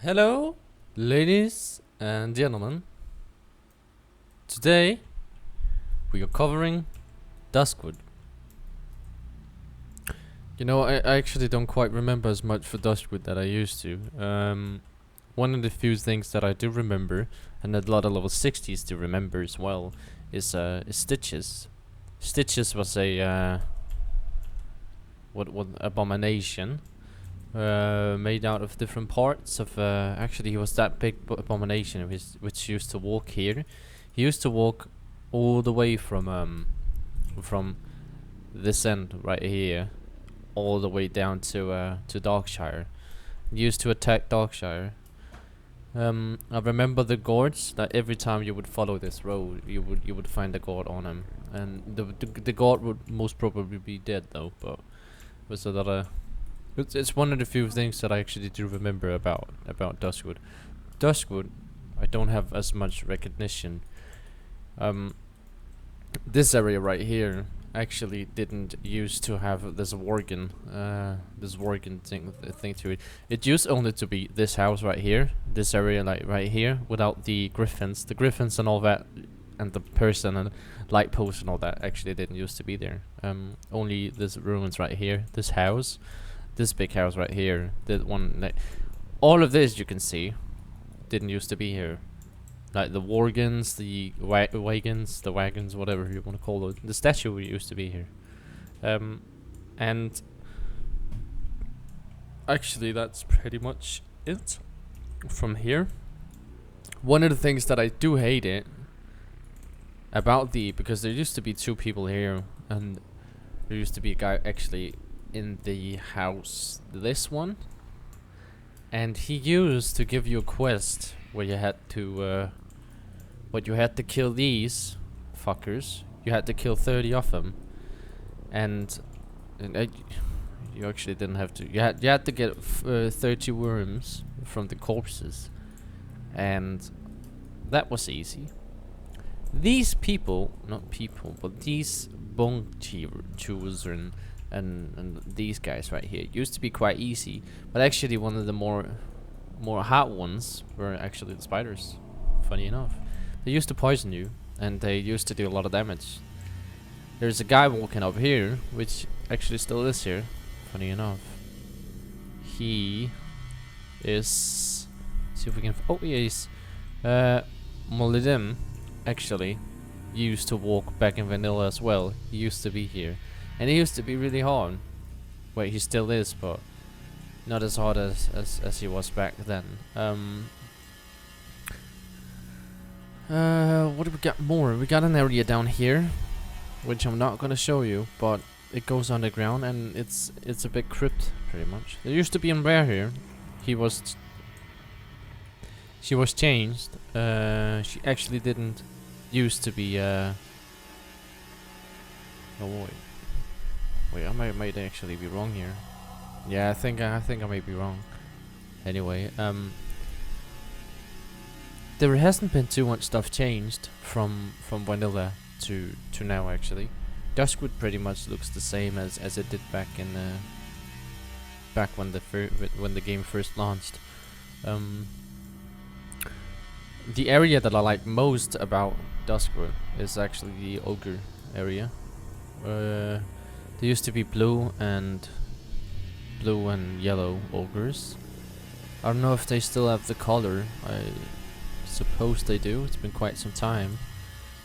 Hello, ladies and gentlemen. Today we are covering Duskwood. You know, I actually don't quite remember as much for Duskwood that I used to. One of the few things that I do remember, and a lot of level 60s do remember as well, is Stitches. Stitches was a what abomination. Made out of different parts of actually he was that big abomination which used to walk here. He used to walk all the way from this end right here all the way down to Darkshire. He used to attack Darkshire. I remember the guards, that every time you would follow this road you would find a guard on him, and the guard would most probably be dead though, but was a lot of it's one of the few things that I actually do remember about Duskwood. Duskwood, I don't have as much recognition. This area right here actually didn't used to have this worgen thing to it. It used only to be this house right here, this area like right here, without the griffins and all that, and the person and light post and all that actually didn't used to be there. Only this ruins right here, this house. This big house right here, that one, like, all of this you can see didn't used to be here. Like the wagons, the wagons, whatever you want to call it. The statue used to be here. And actually that's pretty much it from here. One of the things that I do hate it about because there used to be two people here, and there used to be a guy actually in the house, this one, and he used to give you a quest where you had to kill these fuckers. You had to kill 30 of them, and you actually didn't have to. You had to get 30 worms from the corpses, and that was easy. These people, not people, but these bone children and these guys right here used to be quite easy, but actually one of the more hard ones were actually the spiders. Funny enough, they used to poison you, and they used to do a lot of damage. There's a guy walking up here, which actually still is here. Funny enough, he is. See if we can. Oh, he's Molidim. Actually, used to walk back in vanilla as well. He used to be here. And he used to be really hard. Wait, he still is, but not as hard as he was back then. What do we got more? We got an area down here, which I'm not gonna show you, but it goes underground, and it's a big crypt, pretty much. There used to be a bear here. She was changed. She actually didn't used to be. Oh wait. Wait, I might actually be wrong here. Yeah, I think I may be wrong. Anyway, there hasn't been too much stuff changed from vanilla to now actually. Duskwood pretty much looks the same as it did back in back when the game first launched. The area that I like most about Duskwood is actually the ogre area. There used to be blue and yellow ogres. I don't know if they still have the color. I suppose they do. It's been quite some time.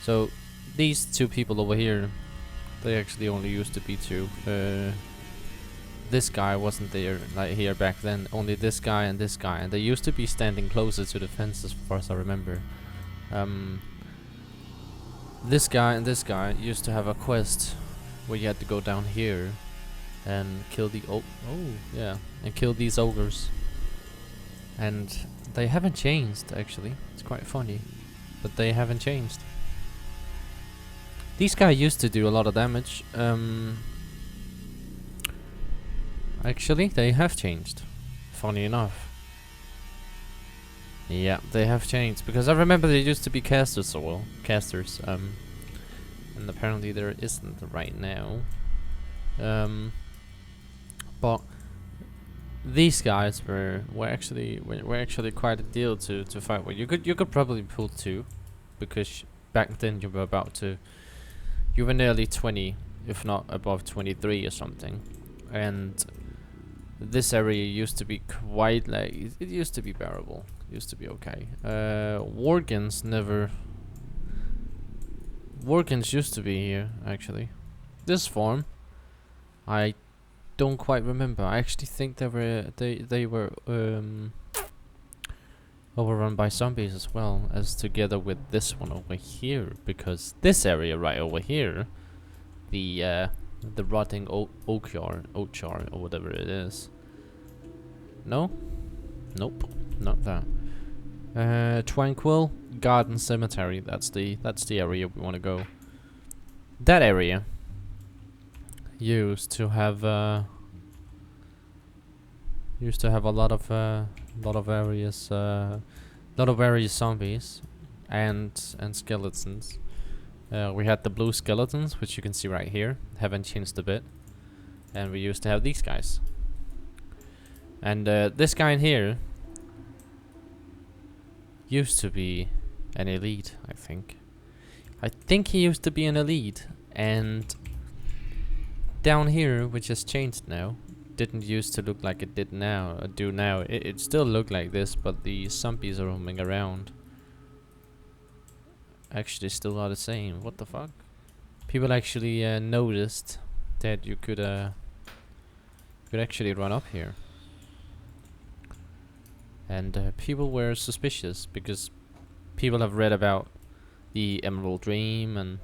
So these two people over here, they actually only used to be two. This guy wasn't there like here back then. Only this guy, and they used to be standing closer to the fence as far as I remember. This guy and this guy used to have a quest where you had to go down here and kill the and kill these ogres. And they haven't changed actually. It's quite funny, but they haven't changed. These guys used to do a lot of damage. Actually, they have changed. Funny enough. Yeah, they have changed, because I remember there used to be casters, and apparently there isn't right now. But these guys were actually quite a deal to fight with. You could probably pull two, because back then you were nearly 20, if not above 23 or something, and this area used to be quite like it used to be bearable. It used to be okay. Worgens used to be here actually. This farm, I don't quite remember. I actually think they were overrun by zombies as well, as together with this one over here, because this area right over here, the rotting oak yard or whatever it is. No, nope, not that. Tranquil Garden Cemetery. That's the area we want to go. That area used to have a lot of various zombies and skeletons. We had the blue skeletons, which you can see right here, haven't changed a bit, and we used to have these guys. And this guy in here used to be an elite, I think. I think he used to be an elite, and down here, which has changed now, didn't used to look like it did now. It still looked like this, but the zombies are roaming around. Actually, still are the same. What the fuck? People actually noticed that you could actually run up here. And people were suspicious because people have read about the Emerald Dream and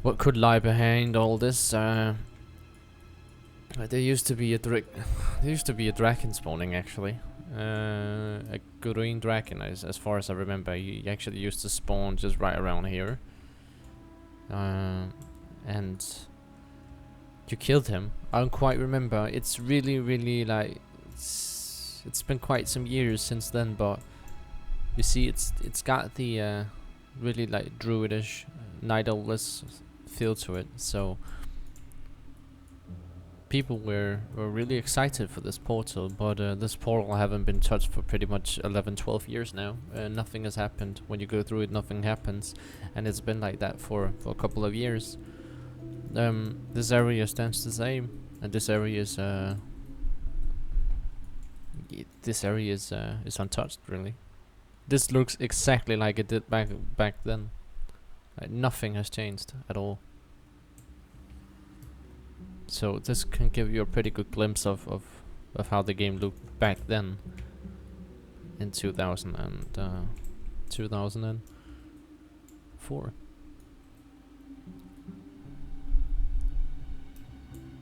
what could lie behind all this. There used to be a dragon spawning actually. A green dragon, as far as I remember. He actually used to spawn just right around here. And you killed him. I don't quite remember. It's really like it's been quite some years since then, but you see it's got the really like druidish, night owlish feel to it. So people were really excited for this portal, but this portal haven't been touched for pretty much 11-12 years now. Nothing has happened. When you go through it, nothing happens, and it's been like that for a couple of years. This area stands the same, and this area is untouched, really. This looks exactly like it did back then. Like, nothing has changed at all. So this can give you a pretty good glimpse of how the game looked back then in 2004.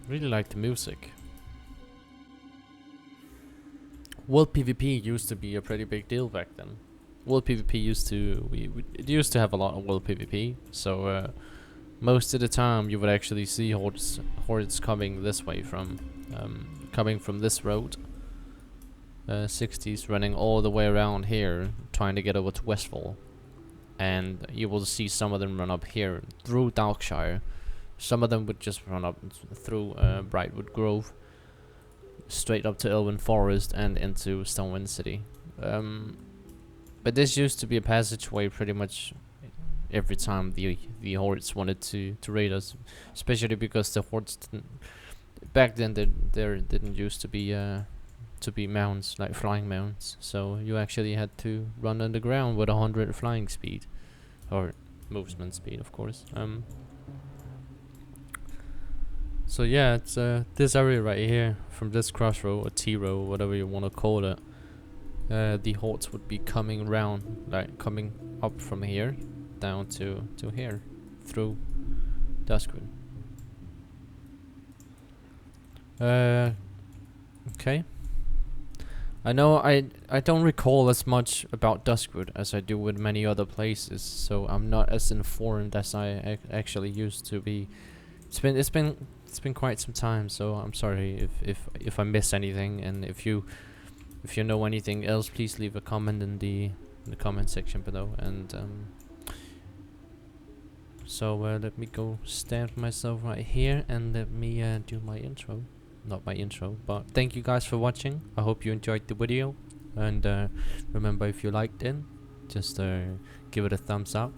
Really like the music. World PvP used to be a pretty big deal back then. World PvP used to have a lot of World PvP, so most of the time you would actually see hordes coming this way coming from this road. 60s running all the way around here, trying to get over to Westfall, and you will see some of them run up here through Darkshire. Some of them would just run up through Brightwood Grove, straight up to Elven Forest and into Stonewind City. But this used to be a passageway pretty much every time the hordes wanted to raid us, especially because the hordes back then there didn't used to be mounts, like flying mounts, so you actually had to run underground with 100 flying speed, or movement speed, of course. So yeah, it's this area right here, from this crossroad or T-row, whatever you want to call it. The hordes would be coming round, like coming up from here down to here through Duskwood. Okay. I know I don't recall as much about Duskwood as I do with many other places, so I'm not as informed as I actually used to be. It's been quite some time, so I'm sorry if I miss anything, and if you know anything else, please leave a comment in the comment section below. And so let me go stand myself right here and let me do my intro. not my intro. But thank you guys for watching. I hope you enjoyed the video, and remember, if you liked it, just give it a thumbs up.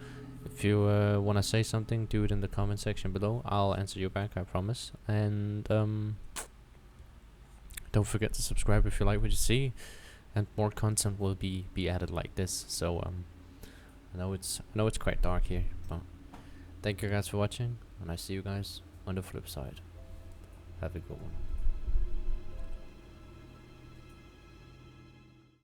If you want to say something, do it in the comment section below. I'll answer you back, I promise. And don't forget to subscribe if you like what you see, and more content will be added like this. So I know it's quite dark here, but thank you guys for watching, and I see you guys on the flip side. Have a good one.